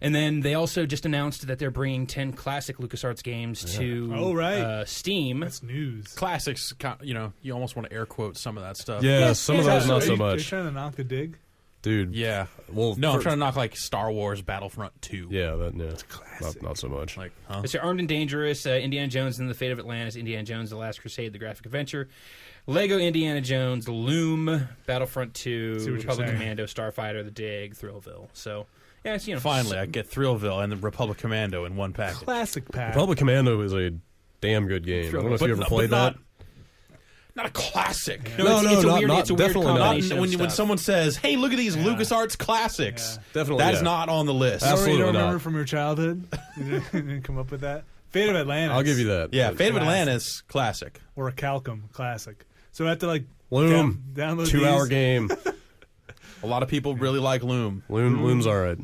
And then they also just announced that they're bringing 10 classic LucasArts games to Steam. That's news. Classics, you almost want to air quote some of that stuff. Yeah, some of those not so much. Are you trying to knock the dig? Dude. Yeah. Well, no, I'm trying to knock like Star Wars Battlefront 2. Yeah, that's classic. Not so much. Like, huh? It's Armed and Dangerous, Indiana Jones and the Fate of Atlantis, Indiana Jones: The Last Crusade, The Graphic Adventure, Lego Indiana Jones, Loom, Battlefront 2, Republic Commando, Starfighter, The Dig, Thrillville. So, yeah, it's, finally, I get Thrillville and the Republic Commando in one package. Classic pack. Republic Commando is a damn good game. I don't know if you ever played that. Not a classic. Yeah. No, it's a weird combination. When someone says, "Hey, look at these LucasArts classics," definitely that's not on the list. Absolutely you don't not. remember from your childhood? You didn't come up with that. Fate of Atlantis. I'll give you that. Yeah, Fate of Atlantis, classic. Or a Calcum, classic. So I have to Loom, download 2-hour game. A lot of people really like Loom. Loom's all right.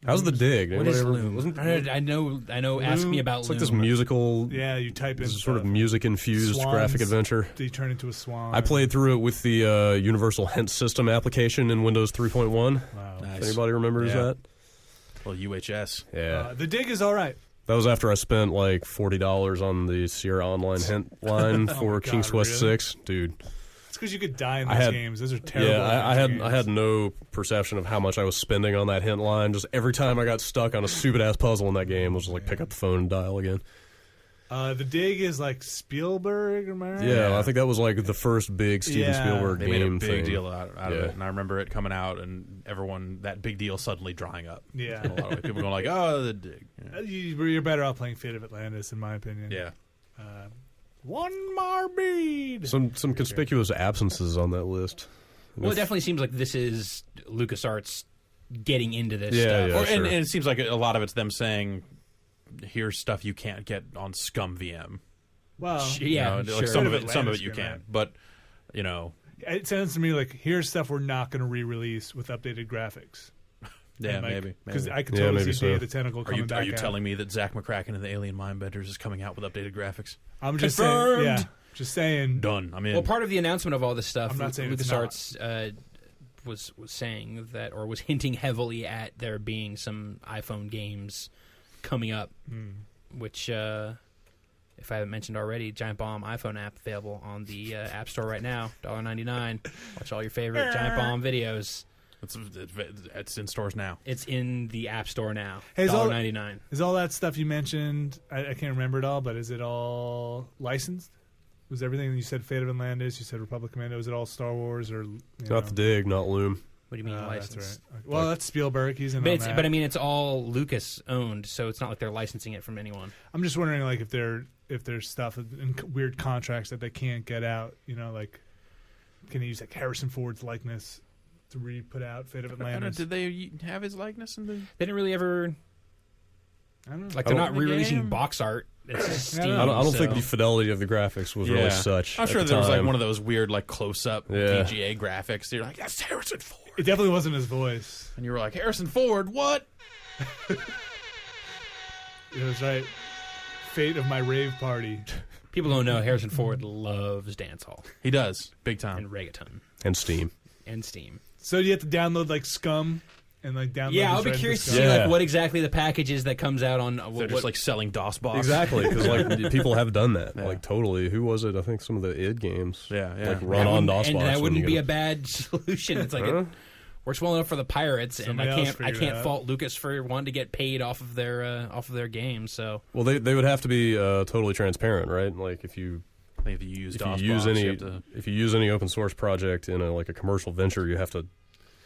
How's the dig? What is Loom? I know. Loom, ask me about It's Loom. like this musical. Yeah, you type in sort of music-infused graphic adventure. You turn into a swan. I played through it with the Universal Hint System application in Windows 3.1. Wow. Nice. If anybody remembers that? Well, UHS. Yeah. The dig is all right. That was after I spent like $40 on the Sierra Online Hint line for King's Quest 6. Dude. It's because you could die in those games. Those are terrible. Yeah, I had no perception of how much I was spending on that hint line. Just every time I got stuck on a stupid-ass puzzle in that game, I was like, pick up the phone and dial again. The dig is like Spielberg, am I right? Yeah, I think that was like the first big Steven Spielberg they game made a big thing. deal out of it, and I remember it coming out and everyone, that big deal suddenly drying up. Yeah. And a lot of people going like, oh, the dig. You're better off playing Fate of Atlantis, in my opinion. Yeah. One more bead. Some conspicuous absences on that list. Well, it definitely seems like this is LucasArts getting into this stuff. Yeah, and it seems like a lot of it's them saying, here's stuff you can't get on Scum VM. Well, yeah, like some of it you can, but it sounds to me like here's stuff we're not going to re-release with updated graphics. Yeah, maybe. Because I could totally see Day of the Tentacle coming back. Are you telling me that Zach McCracken and the Alien Mindbenders is coming out with updated graphics? I'm just saying. Yeah, just saying. Done. I'm in. Well, part of the announcement of all this stuff, I'm not saying LucasArts was saying that, or was hinting heavily at there being some iPhone games coming up, which, if I haven't mentioned already, Giant Bomb iPhone app available on the App Store right now, $1.99. Watch all your favorite Giant Bomb videos. It's in stores now. It's in the App Store now. Hey, $1.99. Is all that stuff you mentioned? I can't remember it all, but is it all licensed? Was everything you said Fate of Atlantis? You said Republic Commando. Is it all Star Wars or? Not the dig, not Loom. What do you mean licensed? That's right. Well, that's Spielberg. He's in on that. But I mean, it's all Lucas owned, so it's not like they're licensing it from anyone. I'm just wondering, like, if there's stuff in weird contracts that they can't get out. Like, can they use like Harrison Ford's likeness to re-put out Fate of Atlantis? Did they have his likeness in the? They didn't really ever. I don't know. Like, they're not re-releasing box art. It's just Steam, I don't think the fidelity of the graphics was really such. I'm sure there was like one of those weird like close-up VGA graphics. You're like, that's Harrison Ford. It definitely wasn't his voice. And you were like, Harrison Ford, what? It was right. Fate of my rave party. People don't know Harrison Ford loves dancehall. He does, big time. And reggaeton. And Steam. So do you have to download like Scum and like download? Yeah, I'll be curious to see like what exactly the package is that comes out on. They're just like selling DOS box. Exactly, because like people have done that. Yeah. Like totally. Who was it? I think some of the id games. Yeah. Like run on DOS box. And that wouldn't be a bad solution. It's like it works well enough for the pirates, and I can't fault Lucas for wanting to get paid off of their games. So they would have to be totally transparent, right? Like if you use any open source project in a commercial venture, you have to.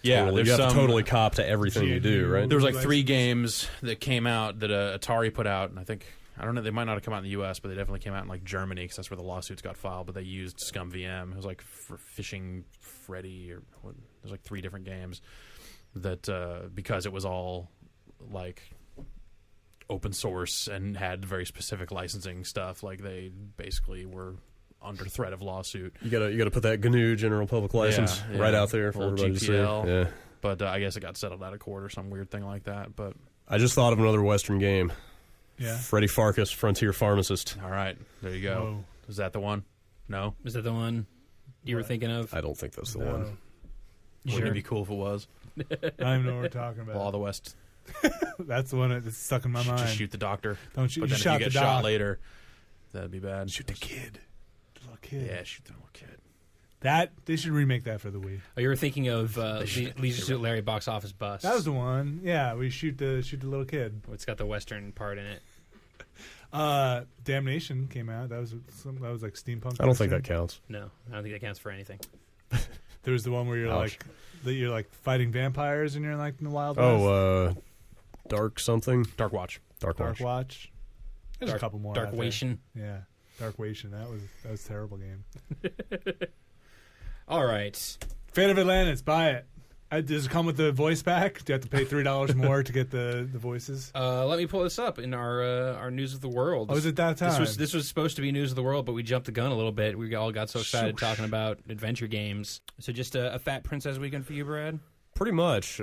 Yeah, you have to totally cop to everything you do, right? There was like 3 games that came out that Atari put out, and I don't know, they might not have come out in the U.S., but they definitely came out in like Germany because that's where the lawsuits got filed. But they used Scum VM. It was like for Fishing Freddy, or there's like 3 different games that because it was all like open source and had very specific licensing stuff, like they basically were under threat of lawsuit. You gotta put that GNU General Public License right out there for everybody to see. Yeah. But I guess it got settled out of court or some weird thing like that. But I just thought of another Western game. Yeah. Freddy Farkas, Frontier Pharmacist. All right, there you go. Whoa. Is that the one? No? Is that the one you were thinking of? I don't think that's the one. Wouldn't it be cool if it was? I don't even know what we're talking about. Law of the West. That's the one that's stuck in my mind. Just shoot the doctor. Don't shoot. But You then if shot you the get doc. shot later, that'd be bad. Shoot the kid. The little kid. Yeah, shoot the little kid. That they should remake that for the Wii. Oh, you were thinking of should- Leisure Suit Larry box office bus. That was the one. Yeah, we shoot the little kid. It's got the Western part in it. Damnation came out. That was like steampunk. I don't think Western. that counts. No, I don't think that counts for anything. There was the one where Ouch. you're like fighting vampires and you're like in the Wild West. Oh, Dark something. Dark Watch. Dark Dark Watch. Watch. There's a couple more. Dark out there. Wation. Yeah, Dark Wation. That was a terrible game. All right. Fate of Atlantis. Buy it. Does it come with the voice pack? Do you have to pay $3 more to get the voices? Let me pull this up in our news of the world. Oh, is it that time? This was supposed to be news of the world, but we jumped the gun a little bit. We all got so excited talking about adventure games. So just a fat princess weekend for you, Brad? Pretty much.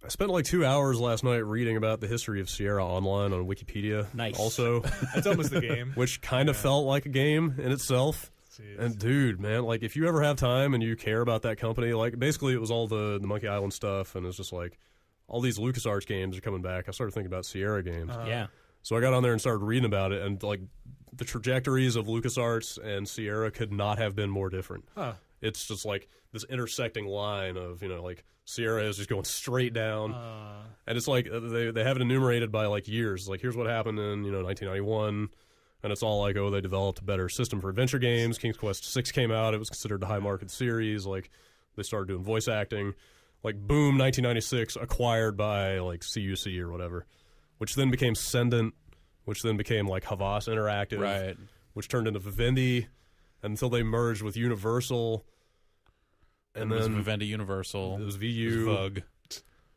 I spent like 2 hours last night reading about the history of Sierra Online on Wikipedia. Nice. Also, That's almost the game. which kind of felt like a game in itself. Jeez. And dude, man, like if you ever have time and you care about that company, like basically it was all the Monkey Island stuff, and it's just like all these LucasArts games are coming back. I started thinking about Sierra games. Yeah. So I got on there and started reading about it, and like the trajectories of LucasArts and Sierra could not have been more different. Huh. It's just like this intersecting line of, like Sierra is just going straight down. And it's like they have it enumerated by like years. Like here's what happened in, 1991. And it's all like, they developed a better system for adventure games. King's Quest 6 came out. It was considered a high market series. Like they started doing voice acting. Like boom, 1996, acquired by like CUC or whatever, which then became Sendent, which then became like Havas Interactive, Right. which turned into Vivendi, until they merged with Universal. And It was then Vivendi Universal. it was It VU, was Vug.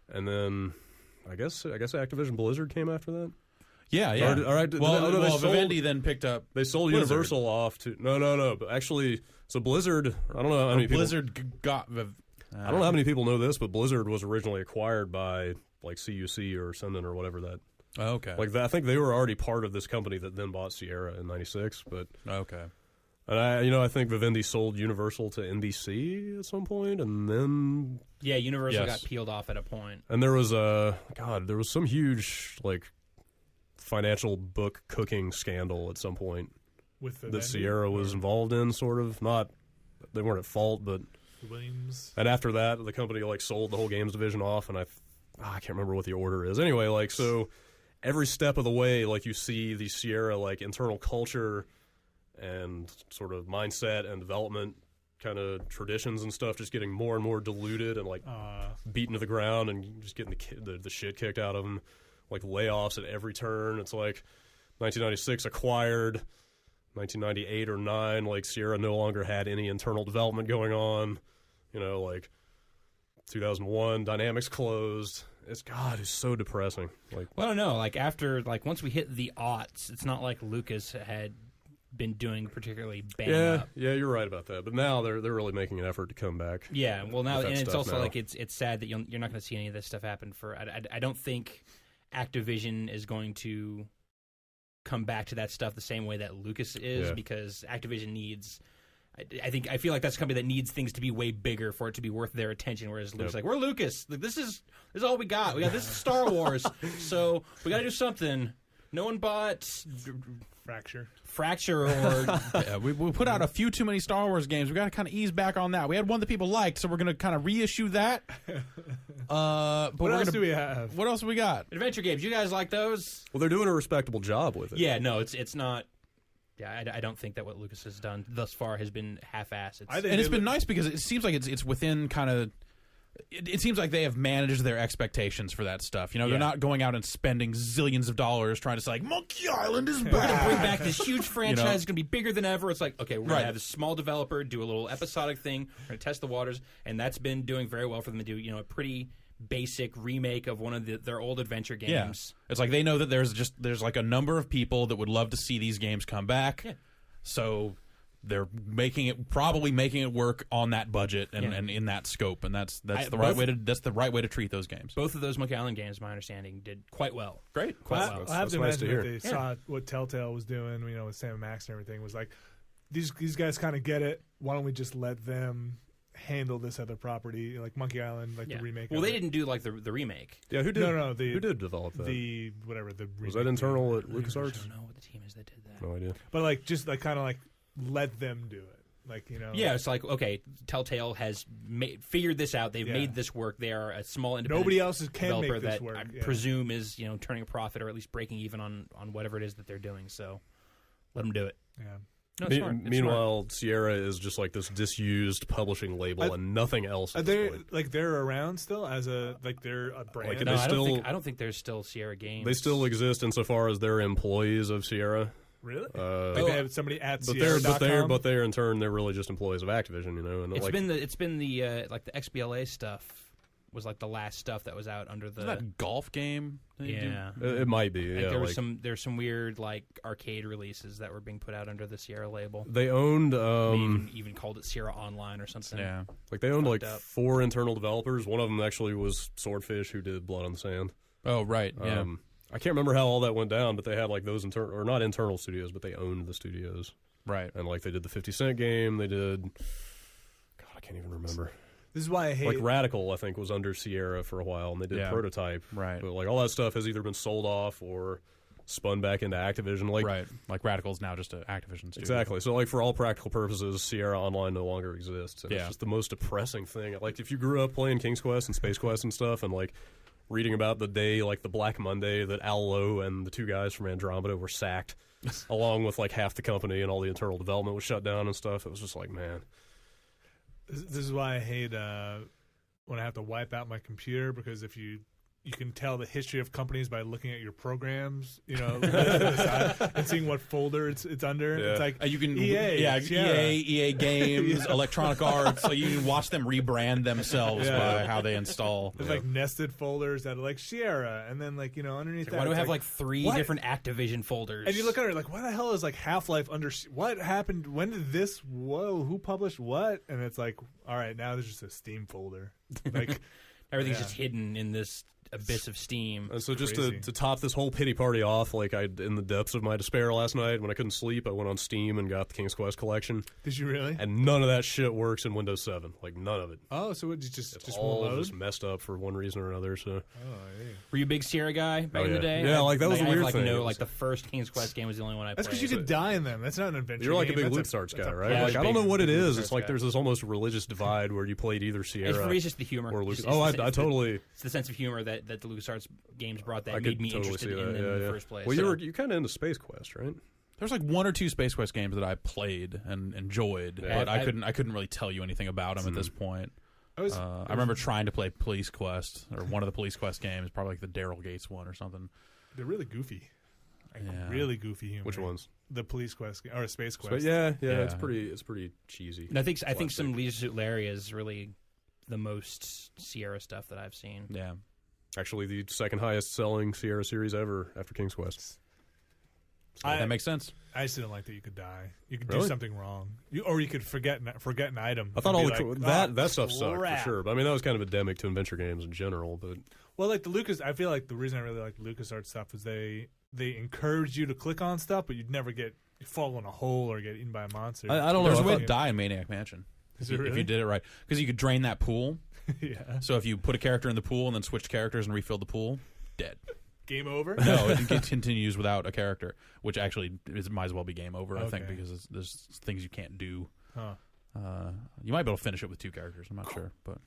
and then I guess Activision Blizzard came after that. Yeah, yeah. All right. They sold- Vivendi then picked up. They sold Blizzard. Universal off to no. But actually, so Blizzard. I don't know how many people. Blizzard got. I don't know how many people know this, but Blizzard was originally acquired by like CUC or Sendent or whatever that. Oh, okay. Like I think they were already part of this company that then bought Sierra in '96. But Okay. and I think Vivendi sold Universal to NBC at some point, and then Yeah, Universal Yes. got peeled off at a point. and there was there was some huge like financial book cooking scandal at some point With the that Sierra was involved in, sort of. Not, they weren't at fault, but Williams. and after that, the company like sold the whole games division off, and I can't remember what the order is. Anyway, like so, every step of the way, like you see the Sierra like internal culture and sort of mindset and development kind of traditions and stuff just getting more and more diluted and like beaten to the ground and just getting the shit kicked out of them. Like layoffs at every turn. It's like 1996 acquired, 1998 or 9, like Sierra no longer had any internal development going on. Like 2001, Dynamics closed. It's so depressing. Like, Well, I don't know. Like after, once we hit the aughts, it's not like Lucas had been doing particularly bang up. yeah, you're right about that. But now they're really making an effort to come back. Yeah. Well, now, with that and it's stuff also now. like it's sad that you're not going to see any of this stuff happen for. I don't think Activision is going to come back to that stuff the same way that Lucas is, Yeah. because Activision needs. I feel like that's a company that needs things to be way bigger for it to be worth their attention. Whereas Lucas, Yep. we're Lucas. Like, this is all we got. We got this is Star Wars, so we got to do something. No one bought Fracture or Yeah, we put out a few too many Star Wars games. We got to kind of ease back on that. We had one that people liked, so we're going to kind of reissue that. But What else do we have? What else we got? adventure games. You guys like those? Well, they're doing a respectable job with it. Yeah, no, it's not. Yeah, I don't think that what Lucas has done thus far has been half-assed. I And it's been nice because it seems like it's within kind of. It seems like they have managed their expectations for that stuff. Yeah. They're not going out and spending zillions of dollars trying to say, like, Monkey Island is We're going to back. bring back this huge franchise. It's going to be bigger than ever. It's like, okay, we're going Right. to have this small developer do a little episodic thing. We're going to test the waters, and that's been doing very well for them to do, a pretty basic remake of one of their old adventure games. Yeah. It's like they know that there's like a number of people that would love to see these games come back. Yeah. So they're probably making it work on that budget and, Yeah. and in that scope, and that's the both- right way to treat those games. Both of those Monkey Island games, my understanding, did quite well. Great. Quite I well. have That's to nice to imagine hear. that they saw what Telltale was doing, with Sam and Max and everything. Was like, these guys kind of get it. Why don't we just let them handle this other property, like Monkey Island, like the remake. Well, of they it. didn't do like the remake. Yeah, who did? No, who did develop that? The whatever the Was remake that internal thing. at I LucasArts? don't know what the team is that did that. No idea. But like just like kind of like let them do it, like you know. Yeah, it's like okay, Telltale has figured this out. They've made this work. They are a small independent. Nobody else can developer make this that work. I presume is turning a profit or at least breaking even on whatever it is that they're doing. So let them do it. Yeah. No, it's smart. It's Meanwhile, Sierra is just like this disused publishing label and nothing else. Are At they this point. like they're around still as a like they're a brand? Like, smart. No, they I don't think there's still Sierra Games. They still exist insofar as they're employees of Sierra. Really? Like Like they have somebody at but Sierra.com? they're in turn they're really just employees of Activision, And It's been the like the XBLA stuff was like the last stuff that was out under the Isn't that golf game? that you do? yeah. it might be. Like Yeah, there's some weird like arcade releases that were being put out under the Sierra label. they owned They even called it Sierra Online or something. Yeah. like they owned like Fucked up. 4 internal developers. One of them actually was Swordfish, who did Blood on the Sand. Oh, right. Yeah. I can't remember how all that went down, but they had like those or not internal studios, but they owned the studios. Right. And like they did the 50 Cent game. They did. God, I can't even remember. This is why I hate Like Radical, I think, was under Sierra for a while, and they did Prototype. Right. But like all that stuff has either been sold off or spun back into Activision. Like Right. Like Radical's now just an Activision studio. exactly. So like for all practical purposes, Sierra Online no longer exists. And Yeah. it's just the most depressing thing. Like if you grew up playing King's Quest and Space Quest and stuff, and like reading about the day, like the Black Monday, that Al Lowe and the 2 guys from Andromeda were sacked, along with like half the company and all the internal development was shut down and stuff. It was just like, man. This is why I hate when I have to wipe out my computer, because if you can tell the history of companies by looking at your programs, and seeing what folder it's under. Yeah. It's like You can EA, Sierra. EA Games, Electronic Arts. So you can watch them rebrand themselves by how they install. There's like nested folders that are like Sierra, and then like underneath that. Why do we it's have like 3 what? different Activision folders? And you look at it like, why the hell is like Half-Life under? What happened? When did this? Whoa! Who published what? And it's like, all right, now there's just a Steam folder. Like everything's just hidden in this abyss of Steam. And so just Crazy. to top this whole pity party off, like in the depths of my despair last night when I couldn't sleep, I went on Steam and got the King's Quest collection, Did you really? and none of that shit works in Windows 7. Like none of it. Oh, so it just It's won't all load? just messed up for one reason or another. So Were you a big Sierra guy back Oh, in the yeah. day? Yeah, like, that was the I have, weird like, thing. No, It was- like the first King's Quest game was the only one I That's played. because you could die in them. That's not an adventure. you're like game. a big That's LucasArts guy, right? yeah, Like I don't big- know what it big is. LucasArts It's like guy. there's this almost religious divide where you played either It's Sierra for me, it's just the humor. or It's Lucas. just- Oh, I it's the- totally. It's the sense of humor that the LucasArts games brought that I made could me totally interested see in that. them Yeah, in the yeah. first place. Well, So- you kind of into Space Quest, right? There's like 1 or 2 Space Quest games that I played and enjoyed, Yeah. but I couldn't really tell you anything about them at this point. I remember trying to play Police Quest or one of the Police Quest games, probably like the Daryl Gates one or something. They're really goofy. Like, Yeah. really goofy humor. Which ones? The Police Quest or Space Quest. But yeah, Yeah. it's pretty cheesy. And I think some Slapstick. Leisure Suit Larry is really the most Sierra stuff that I've seen. Yeah. Actually, the second highest selling Sierra series ever after King's Quest. That makes sense. I just didn't like that you could die. You could Really? do something wrong, or you could forget an item. I thought and all be the like, that stuff sucked for crap." sure. But I mean, that was kind of endemic to adventure games in general. But Well, like the Lucas, I feel like the reason I really like LucasArts stuff is they encourage you to click on stuff, but you'd never fall in a hole or get eaten by a monster. I don't know. There's a I way thought- to die in Maniac Mansion. Is If it you really? did it right. Because you could drain that pool. Yeah. So if you put a character in the pool and then switch characters and refill the pool, dead. Game over. No, it continues without a character, which actually might as well be game over, I think, Okay. because there's things you can't do. Huh. You might be able to finish it with 2 characters. I'm not sure, but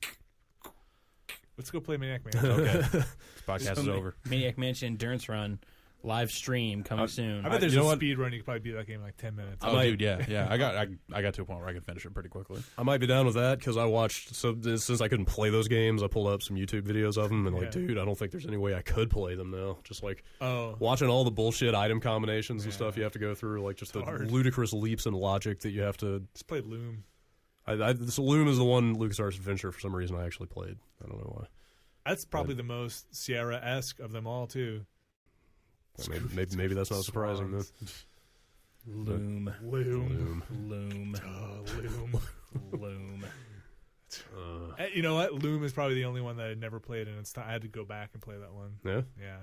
Let's go play Maniac Mansion. okay. This podcast is over. Maniac Mansion Endurance Run live stream coming soon. I bet there's You a know what? speed run. You could probably beat that game in like 10 minutes. Oh, dude, yeah. I got to a point where I could finish it pretty quickly. I might be down with that because I watched. So since I couldn't play those games, I pulled up some YouTube videos of them and like, Yeah. dude, I don't think there's any way I could play them now. Just like Oh. watching all the bullshit item combinations and stuff you have to go through, like just the hard. ludicrous leaps in logic that you have to. Just played Loom. This Loom is the one LucasArts adventure for some reason I actually played. I don't know why. That's probably the most Sierra-esque of them all, too. Maybe that's not surprising then. Loom. Loom. Loom. Oh, Loom. Loom. You know what? Loom is probably the only one that I never played, and I had to go back and play that one. Yeah. Yeah.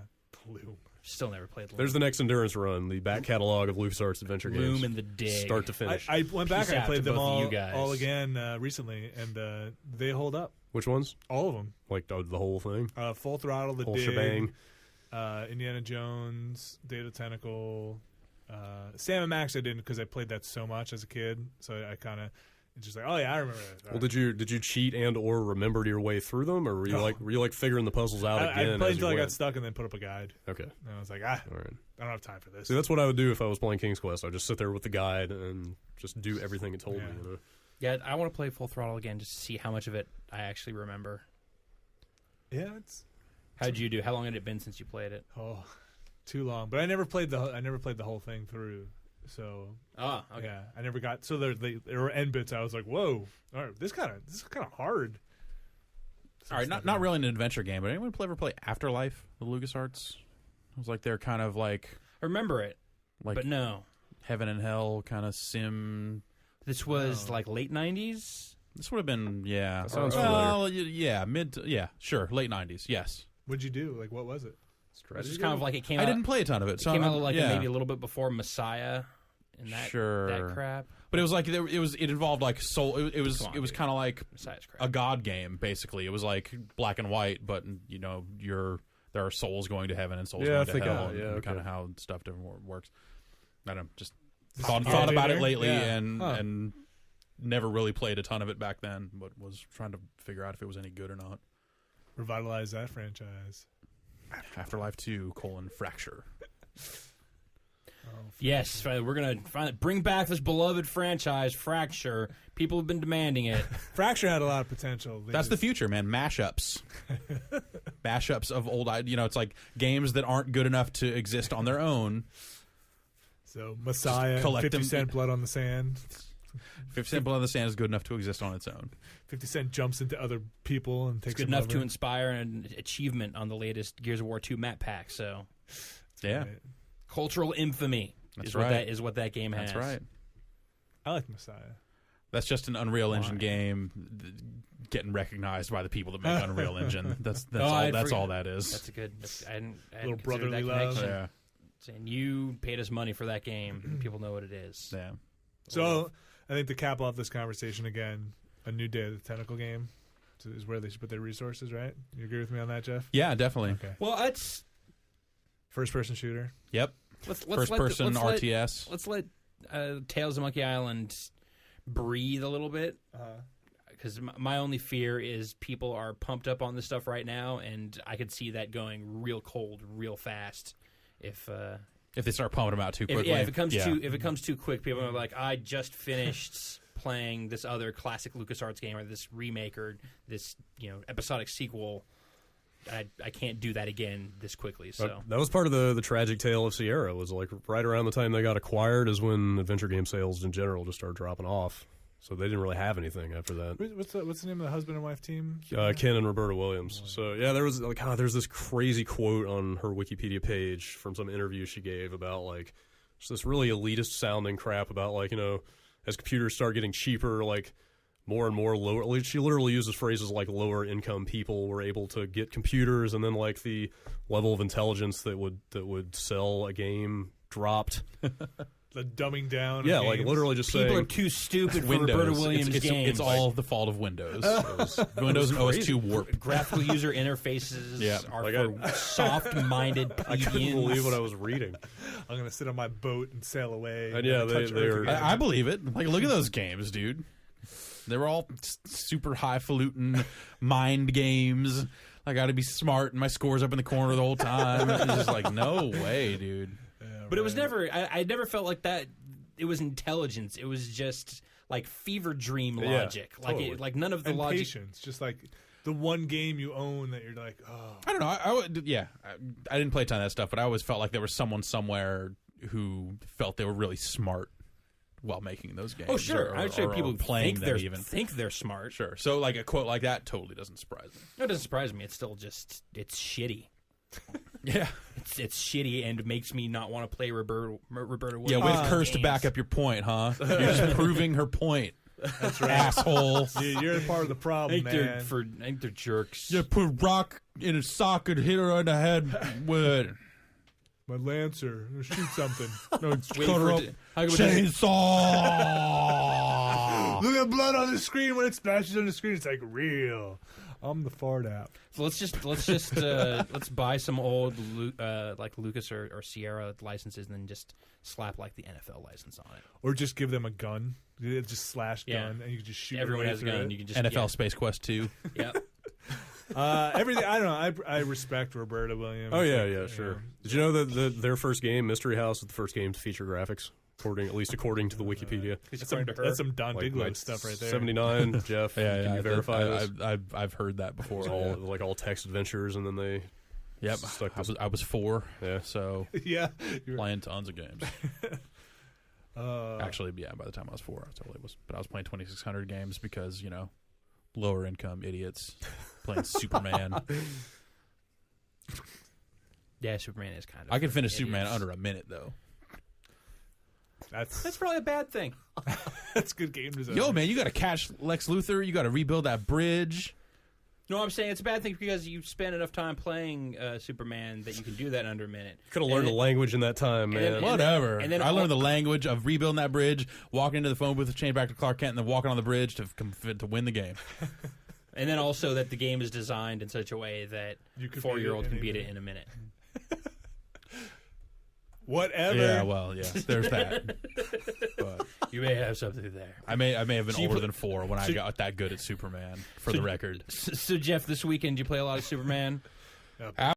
Loom. Still never played Loom. There's the next endurance run, the back catalog of LucasArts adventure games. Loom and the Dig. Start to finish. I went back Peace and I out played to them both of you all, guys. all again recently, and they hold up. Which ones? All of them. Like the whole thing? Full Throttle, the Whole Dig, shebang. Indiana Jones, Day of the Tentacle. Sam & Max I didn't because I played that so much as a kid, so I kind of just like, oh yeah, I remember that. Well, did you cheat and or remember your way through them, or were you like figuring the puzzles out again? I played as you until I got went? stuck and then put up a guide. Okay, And I was like, all right. I don't have time for this. See, that's what I would do if I was playing King's Quest. I'd just sit there with the guide and just do everything it told me. You know? Yeah, I want to play Full Throttle again just to see how much of it I actually remember. Yeah, it's How'd you do? How long had it been since you played it? too long. But I never played the whole thing through. So Oh, okay. yeah, I never got. So there were end bits. I was like, whoa, all right, this is kind of hard. All right, not really an adventure game, but anyone ever play Afterlife with LucasArts? It was like they're kind of like I remember it, but no. heaven and hell kind of sim. This was like late 90s? This would have been That sounds sure, late 90s, yes. What'd you do? Like, what was it? It's just kind of like it came I out. didn't play a ton of it. It So came out like yeah. maybe a little bit before Messiah and that crap. But it was like it involved like soul. It was Come on, it was dude. kind of like Messiah's crap. a god game basically. It was like black and white, but you know there are souls going to heaven and souls going to hell. And kind of how stuff works. I don't know, just thought about it lately and never really played a ton of it back then, but was trying to figure out if it was any good or not. Revitalize that franchise. Afterlife 2: Fracture. Yes, we're going to finally bring back this beloved franchise, Fracture. People have been demanding it. Fracture had a lot of potential. That's the future, man. Mashups. Mashups of old, it's like games that aren't good enough to exist on their own. So Messiah, collect 50 them. Cent, Blood on the Sand. 50 Cent Blood on the Sand is good enough to exist on its own. 50 Cent jumps into other people and takes It's good them enough to over. inspire an achievement on the latest Gears of War 2 map pack. So, Yeah, Right. cultural infamy That's is right. what that game has. That's right. I like Messiah. That's just an Unreal Engine game getting recognized by the people that make Unreal Engine. That's all that is. That's a good. I hadn't Little considered brotherly that love. connection. Yeah. Saying you paid us money for that game, people know what it is. Yeah. So I think to cap off this conversation again, a new Day of the Tentacle game is where they should put their resources, right? You agree with me on that, Jeff? Yeah, definitely. Okay. Well, it's First-person shooter. Yep. let's First person RTS. Let's let Tales of Monkey Island breathe a little bit. Because my only fear is people are pumped up on this stuff right now, and I could see that going real cold, real fast. If they start pumping them out too quickly. if it comes too quick, people are like, I just finished playing this other classic LucasArts game or this remake or this episodic sequel. I can't do that again this quickly. So that was part of the tragic tale of Sierra. Was like right around the time they got acquired is when adventure game sales in general just started dropping off. So they didn't really have anything after that. What's the name of the husband and wife team? Ken and Roberta Williams. So yeah, there was there's this crazy quote on her Wikipedia page from some interview she gave about like just this really elitist sounding crap about like as computers start getting cheaper, like more and more lower. She literally uses phrases like lower income people were able to get computers, and then like the level of intelligence that would sell a game dropped. The dumbing down. Yeah, of like games. literally just people saying are too stupid for Windows. Roberta Williams games. It's all the fault of Windows. Windows and OS2 warp. Graphical user interfaces Yeah. are Like for soft-minded I couldn't plebeians. believe what I was reading. I'm gonna sit on my boat and sail away. And yeah, never touch they Earth are- again. I believe it. Like, look at those games, dude. They were all super highfalutin mind games. I got to be smart, and my score's up in the corner the whole time. It's just like, no way, dude. Yeah, But it was right. never. I never felt like that. It was intelligence. It was just like fever dream Yeah, logic. totally. Like none of the and logic. patience. Just like the one game you own that you're like, oh. I don't know. I didn't play a ton of that stuff, but I always felt like there was someone somewhere who felt they were really smart while making those games. Oh sure, I'm sure people playing them think even. think they're smart. Sure. So like a quote like that totally doesn't surprise me. No, it doesn't surprise me. It's still just it's shitty. Yeah. It's shitty and makes me not want to play Roberta Yeah, Williams. with Curse to games. back up your point, huh? You're just proving her point. That's right. asshole. Dude, you're part of the problem, man. I think they're jerks. You put rock in a socket, hit her on the head with it. My Lancer, shoot something. No, cut Wait her for up. it to- Chainsaw. Look at blood on the screen when it splashes on the screen. It's like real. I'm the fart app. So let's buy some old like Lucas or Sierra licenses and then just slap like the NFL license on it. Or just give them a gun. Just slash gun, Yeah. and you can just shoot. Everyone right has a through gun. it. You can just NFL Space Quest 2. Yep. Everything. I don't know. I respect Roberta Williams. Oh yeah, You sure. know. Did you know that their first game, Mystery House, was the first game to feature graphics, at least according to the Wikipedia? That's some Don Bigelow stuff right there. 79, Jeff. Can you verify this? I've heard that before. It's all like all text adventures, and then they Yep, stuck I was 4, Yeah. so Yeah. playing tons of games. Uh, Actually, yeah, by the time I was 4, I totally was. But I was playing 2,600 games because, lower income idiots playing Superman. Yeah, Superman is kind of. I can finish idiots. Superman under a minute, though. That's probably a bad thing. that's good game design. Yo, man, you got to catch Lex Luthor. You got to rebuild that bridge. No, I'm saying it's a bad thing because you spend enough time playing Superman that you can do that in under a minute. could have learned the language in that time, and then- man. Whatever. and then I all- learned the language of rebuilding that bridge, walking into the phone booth, chain back to Clark Kent, and then walking on the bridge to win the game. And then also that the game is designed in such a way that You could 4-year-olds beat it can in beat a it in a minute. Whatever. Yeah, well, yeah, there's that. But You may have something there. I may have been So you older put- than 4 when I got that good at Superman, for the record. So, Jeff, this weekend, did you play a lot of Superman?